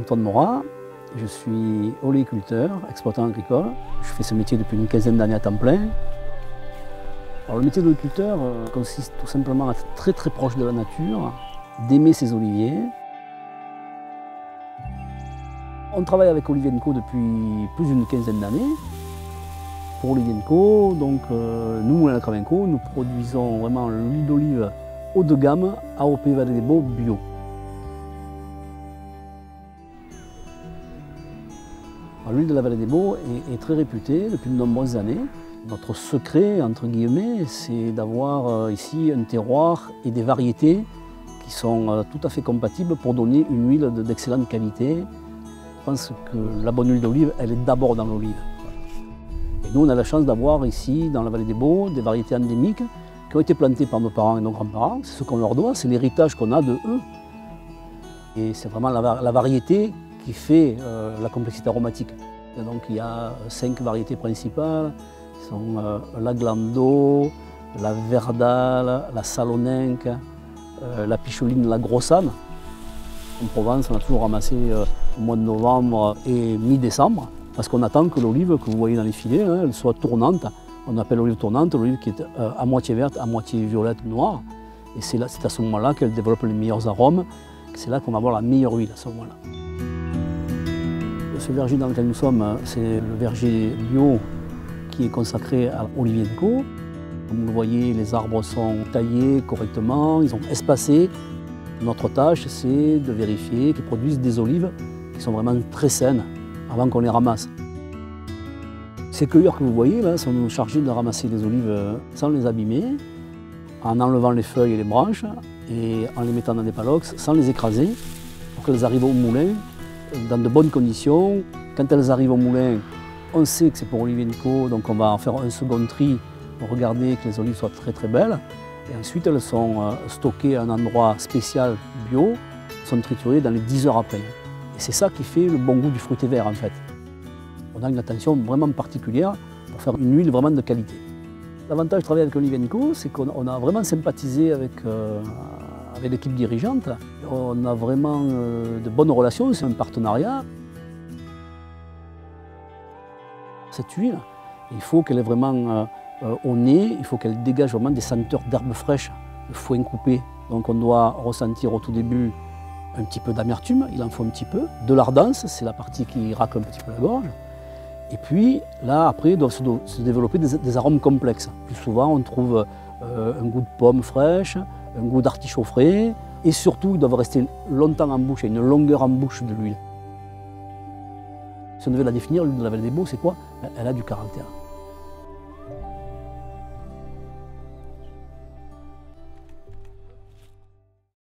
Antoine Morat, je suis oléiculteur, exploitant agricole. Je fais ce métier depuis une quinzaine d'années à temps plein. Alors, le métier d'oléiculteur consiste tout simplement à être très très proche de la nature, d'aimer ses oliviers. On travaille avec Olivier & Co depuis plus d'une quinzaine d'années. Pour Olivier & Co, donc nous, Moulins à Cravenco, nous produisons vraiment l'huile d'olive haut de gamme AOP Vallée des Baux bio. L'huile de la Vallée des Baux est très réputée depuis de nombreuses années. Notre secret, entre guillemets, c'est d'avoir ici un terroir et des variétés qui sont tout à fait compatibles pour donner une huile d'excellente qualité. Je pense que la bonne huile d'olive, elle est d'abord dans l'olive. Et nous, on a la chance d'avoir ici, dans la Vallée des Baux, des variétés endémiques qui ont été plantées par nos parents et nos grands-parents. C'est ce qu'on leur doit, c'est l'héritage qu'on a de eux. Et c'est vraiment la variété qui fait la complexité aromatique. Et donc il y a 5 variétés principales, qui sont la Glando, la Verdale, la Saloninque, la Picholine, la Grossane. En Provence, on a toujours ramassé au mois de novembre et mi-décembre, parce qu'on attend que l'olive que vous voyez dans les filets, elle soit tournante. On appelle l'olive tournante, l'olive qui est à moitié verte, à moitié violette, noire. Et c'est à ce moment-là qu'elle développe les meilleurs arômes. C'est là qu'on va avoir la meilleure huile à ce moment-là. Ce verger dans lequel nous sommes, c'est le verger bio qui est consacré à Olivier & Co. Comme vous le voyez, les arbres sont taillés correctement, ils sont espacés. Notre tâche, c'est de vérifier qu'ils produisent des olives qui sont vraiment très saines avant qu'on les ramasse. Ces cueilleurs que vous voyez là sont chargés de ramasser les olives sans les abîmer, en enlevant les feuilles et les branches et en les mettant dans des palox sans les écraser pour qu'elles arrivent au moulin dans de bonnes conditions. Quand elles arrivent au moulin, on sait que c'est pour Olivier & Co, donc on va en faire un second tri pour regarder que les olives soient très très belles. Et ensuite, elles sont stockées à un endroit spécial bio, sont triturées dans les 10 heures après. Et c'est ça qui fait le bon goût du fruité vert en fait. On a une attention vraiment particulière pour faire une huile vraiment de qualité. L'avantage de travailler avec Olivier & Co, c'est qu'on a vraiment sympathisé avec l'équipe dirigeante. On a vraiment de bonnes relations, c'est un partenariat. Cette huile, il faut qu'elle est vraiment au nez, il faut qu'elle dégage vraiment des senteurs d'herbes fraîches, de foin coupé. Donc on doit ressentir au tout début un petit peu d'amertume, il en faut un petit peu. De l'ardence, c'est la partie qui racle un petit peu la gorge. Et puis là, après, doivent se développer des arômes complexes. Plus souvent, on trouve un goût de pomme fraîche, un goût d'artichaut frais, et surtout, ils doivent rester longtemps en bouche, il y a une longueur en bouche de l'huile. Si on devait la définir, l'huile de la Vallée des Baux, c'est quoi? Elle a du caractère.